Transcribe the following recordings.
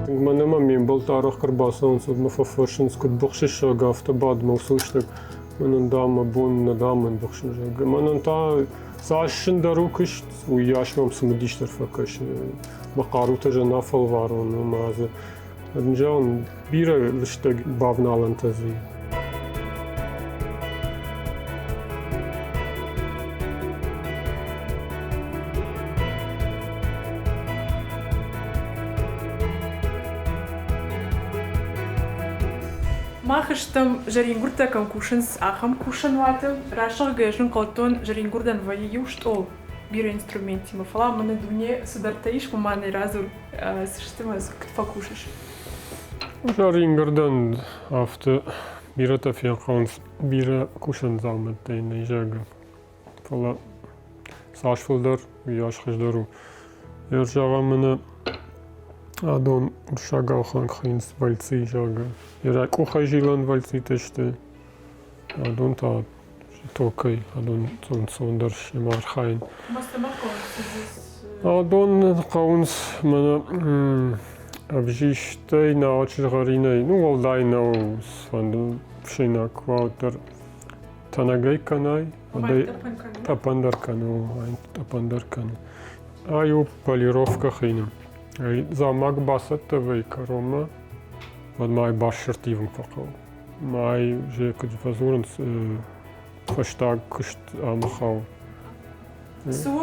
Manama min boltarach karbasons od ma faforshens kod bokhshisha gafta bad mawsulshtak manan dama bun nadaman bokhshisha manan ta saashin darukish وياشمم سمديشتر فكش مقاروتا جنا فالوارون ومازه نجاون بيرا لشتاق بابنا لنتزي Махаштам жарингурта кам кушанс ахам кушан ватам рашах гешн колтон жарингурдан вайю что бира инструменти мафала мана дуне сударtaиш маманы разур системас покушаш жарингурдан авто бирата фианханс бира кушан залматтай нейжага фала сашфулдар яшхждару яржага мана Adon urshagał Hankhins walcy żaga. Jak uchajzilan walcy też te. Adon ta tokaj, adon sondar się marchain. Adon kauns mana wzisztej na oczy garinej. No waldaj na swandu przyna kwauter. Tanagaj kanaj. Tapandarka no, tapandarka. Aju полировка хейным. زاماق باسط ويكا روما ود ماي باشرتيفن فقو ماي جي كد فازورن فشتاق كشت امخاو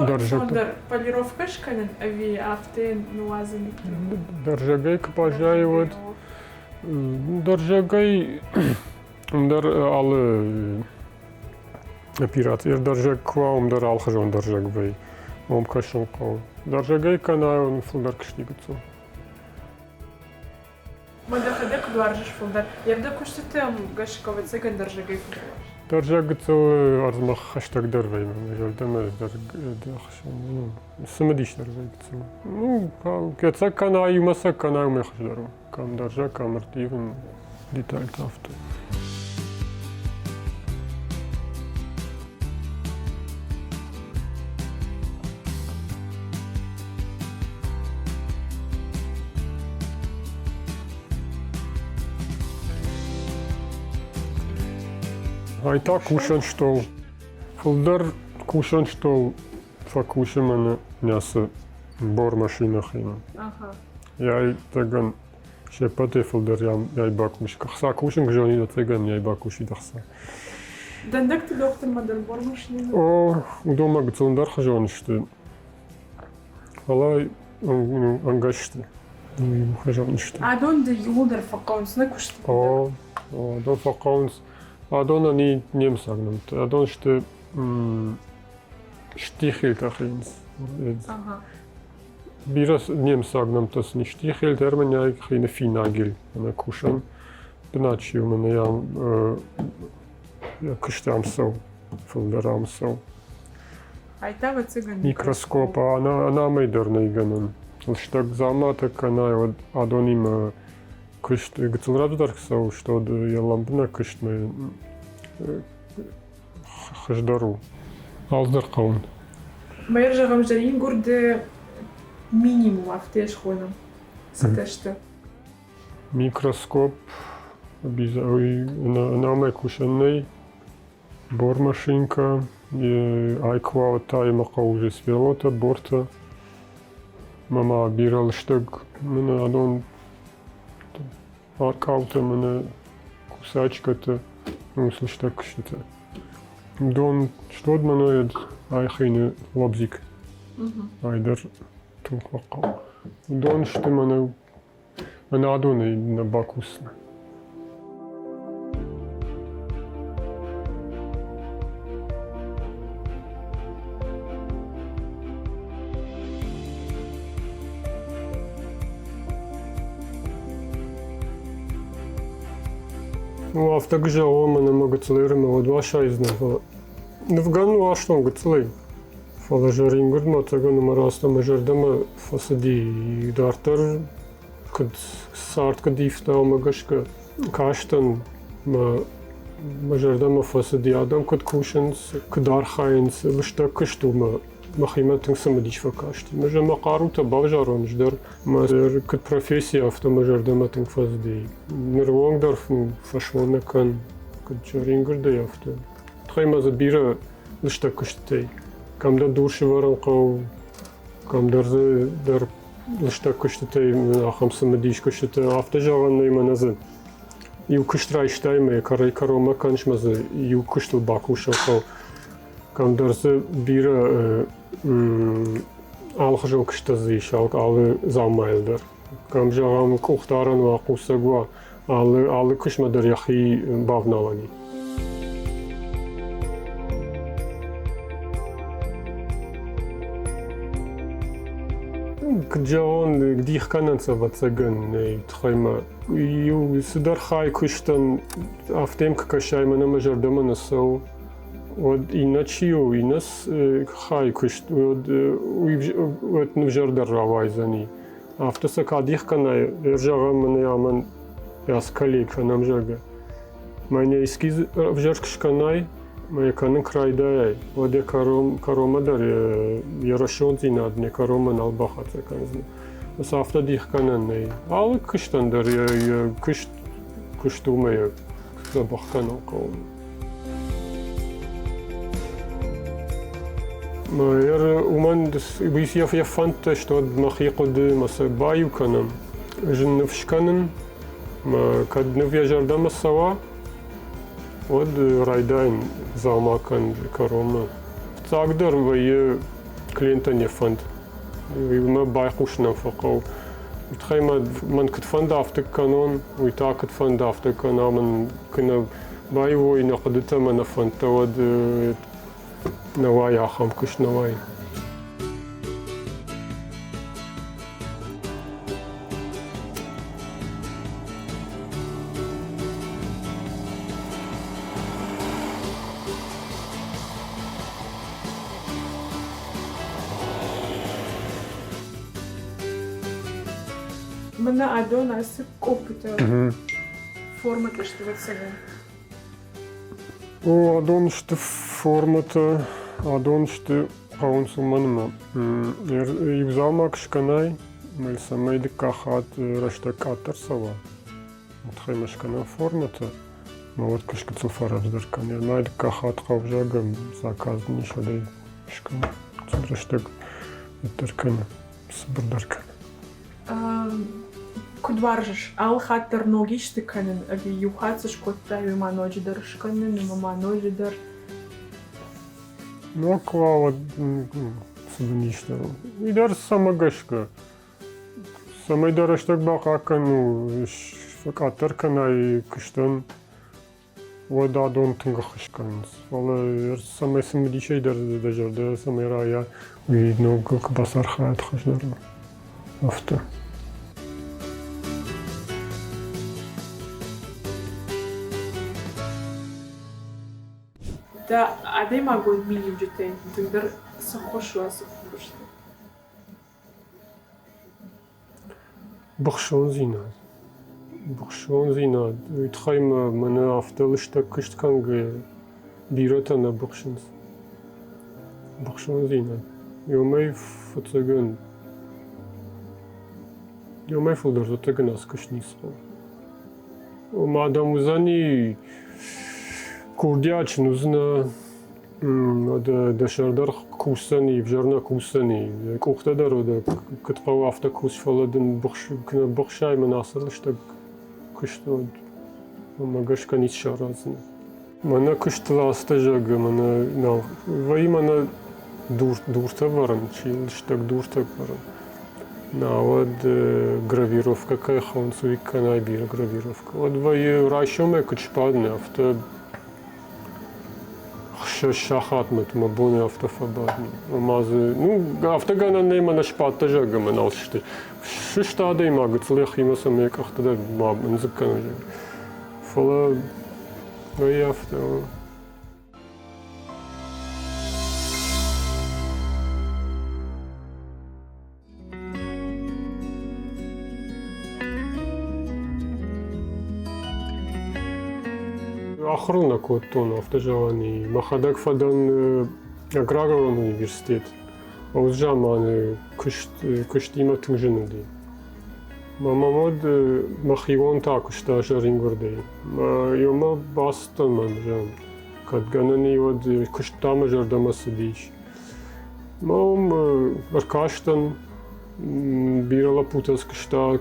درجة полировка шканен ави афтен нуазен درجة كباجاي ود درجة در al оператор درجة كواум در al خجون درجة بي مم كشون قو درجة كنا نفضل كشتيجتو. ما دخلك دوارجش فلدر. يبدأ كشتتهم قش كوفيد سكن درجة كنا. درجة كتو أرزمخ خشتك دربي من جل دم درجة خشون. سمديش دربي كتو. نو كتسك كنا يومسك كنا يوم يخشدرو. كم درجة كم مرتيفن ديتايل تافتو. А и так кушан что, фолдер кушан что, факушим она мясо бор машина хина. Я и таган шепате фолдер я и бакуш. Кахса кушан гжони до таган я и бакуши дахса. Дандак ты доктор модель бор машина? О, дома гцундар хжон что. Алай ангашты. Хжон что. А дон да юлдер факаунс на кушт. О, до факаунс. Adon ani niemsagnem. Adon što stichelt achins. Biras niemsagnem tas ni stichelt, man ja keine finagil na kushan. Benachi man ja kushtam so. Fulderam so. Айта вы цыган. Микроскоп, она майдерный ганон. Штак замата канай адоним кышт гцунрадудар сау что я ламбна кышт мы хаждару алдар каун Майржагам жарин гурде минимум афтеш хоном сетеште микроскоп бизой на май кушанный бормашинка айква тай макауже свелота борта мама бирал штаг мен адон Аркаута мене кусачката, слышь так что-то. Дон что мене айхине лобзик. Айдер тухака. Дон что мене адоне на бакусна. Ну, автогжа омана мога целираме од ваша изнава. Невгану аштон го цели. Фала жарингурд ма тага нумараста мажардама фасади дартар кад сарт кад ифта омагашка каштан мажардама фасади адам кад кушанс кад архаинс башта каштума махиматинг самадич факашти. Мажа мақарута бавжарон ждар мазер кат профессия автомажар даматинг фаздей. Нервонгдар фашвона кан кат жарингер да яфта. Тхайма за бира лишта куштей. Камда дурши варан қау камдар дар лишта куштей ахам самадиш куштей автожаран нейманазы. Ю куштрай штайме карай карома каншмазы ю куштл бакуша қау. Камдарзы бира алхажок штазы шалк алы замайлдар. Камжагам кухтаран ва кусагва алы кушмадар яхи бавналани. Кджаон гдих кананца вацаган тхайма ю сидар хай куштан автем какашайма намажардама насау. Вот иначе у нас хай кушт вот нужардар равайзани автосакадих канай ржагам мне аман яс коллег нам жага мне эскиз вжаркш канай мне канын крайдай вот я каромадар ярашон зинад мне кароман албахаца канзна с автодих канан ал куштандар я куштумая забахканал кол ومن بيسيف يفنت شتود مخيقود مسا بايو كانم جن نفش كانن ما كاد نفيا جردام السوا ود رايداين زاما كان كاروما تاقدر ويا كلينتن يفنت ما بايقوش نفقو تخيما من كتفند افتك كانون ويتا كتفند افتك كانا من كنا بايو ينقدتا من فنت ود نواي آخام كش نواي منا أدون أسيب كوبيتا форма что вот сега. О, адон ще формата, адон ще паунсуманма. И взамак шканай, мел самейди кахат раштакатар сава. Отхайма шкана формата, ма вот кашка цуфара вздаркан. Я найди кахат хавжагам заказни шалей шкана. Раштак даркана, сбардаркана. Кудваржаш, ал хаттер ногишты канен, аги юхацаш котта юма ножидар шканен, юма ножидар. Ну, клава сабништа. Идар самагашка. Самай дараштак бакакану, факатар канай кыштан. Вода дон тынгахышканс. Вала самай самадишай дар дажарда, самай рая. И ног басар хаят хашдар. Авто. Да, а дай могу мини уджитей, тындыр сахошу асыпушты. Бахшон зинад. Бахшон зинад. Итхайма мана авталышта кыштканга бирата на бахшонс. Бахшон зинад. Йомай фацаган. Йомай фулдар затаган аскашнисха. Мадам узани Курдяч нужно дашардар кусани, вжарна кусани. Кухтадар да катпау автокус фаладен кна бахшай манасал штаг кыштод. Магашка нич шаразна. Мана кыштла стажага мана на вай мана дурта варан, чил штаг дурта варан. На вот гравировка кайхон суикана бир гравировка. Вот вай райшоме кычпадне авто шахат мет мабуне автофабадни. Мазы, ну, автогана нема на шпатта жага маналшты. Шиштада има гцлех има саме кахтада маб нзакана жага. Фала вай авто. Охрана коттон автожавани. Махадак фадан аграрный университет. أوزجامان كشتيمة تنجندي ماما مود مخيون تا كشتا جرين قردي ما يوما باستن من جام قد جنني ود كشتا مجر دمس ديش ما هم بركاشتن بيرا لابوتاس كشتا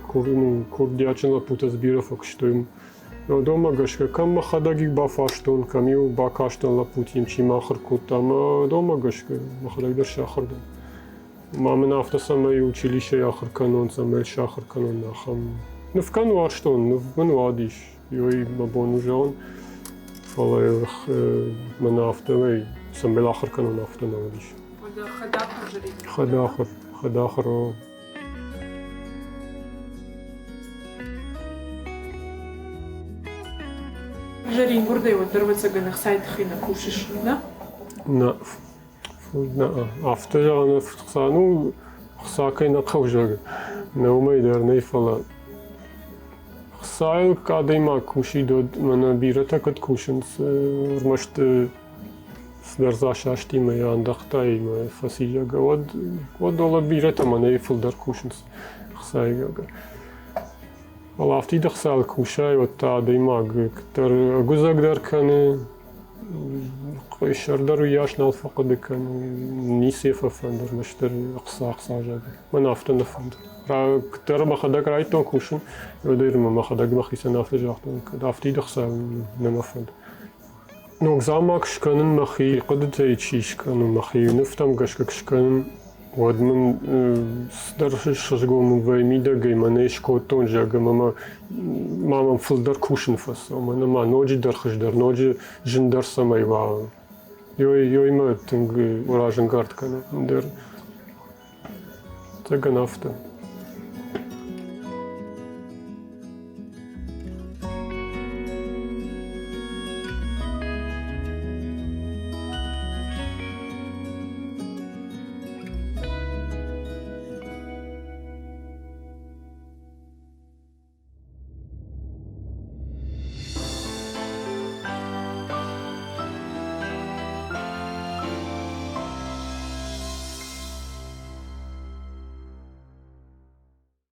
كوردياتشن لابوتاس بيرا فكشتوم но дома гашка кам махадаги бафаштон камиу бакаштон лапутим чи махр кутам дома гашка махадаг шахрда мамна автосамай училище яхр канон самел шахр канон нахам ну в кану аштон ну в мену адиш йой бабону жон фалай мана автовей самел ахр канон автонавдиш хадахр جرين قردي ودربت سجن خسايد خينا كوشش لنا نا أفتجا أنا خسانو خساكينا قوجا نومي درني فلا خسايل كادي ما كوشي دود منا بيرتا كد كوشنس رمشت سدرزاشاشتي ما ياندختاي ما فاسيجا ود ولا بيرتا منا يفل در كوشنس خسايجا والله أفتي دخسال كوشاي وتادي ما كتر أجوزك در كان قيشر در وياش نال فقد كان نيسي ففندر مشتر أقصى جاك ما نافتن فند را كتر ما خدك رايتون كوشن يودير ما خدك ما خيس نافت جاكتون كدافتي دخسال نما فند نوك زامك شكانن مخي قد تيجيش كانوا مخي نفتم قشك شكانن ودمن درش شغوم ويميدا جيماني شكوتون جاga ماما فلدر كوشن فس ومن ما نوجي درخش در نوجي جندر سماي وا يوي ما تنگ وراجن كارت كان در تگنافته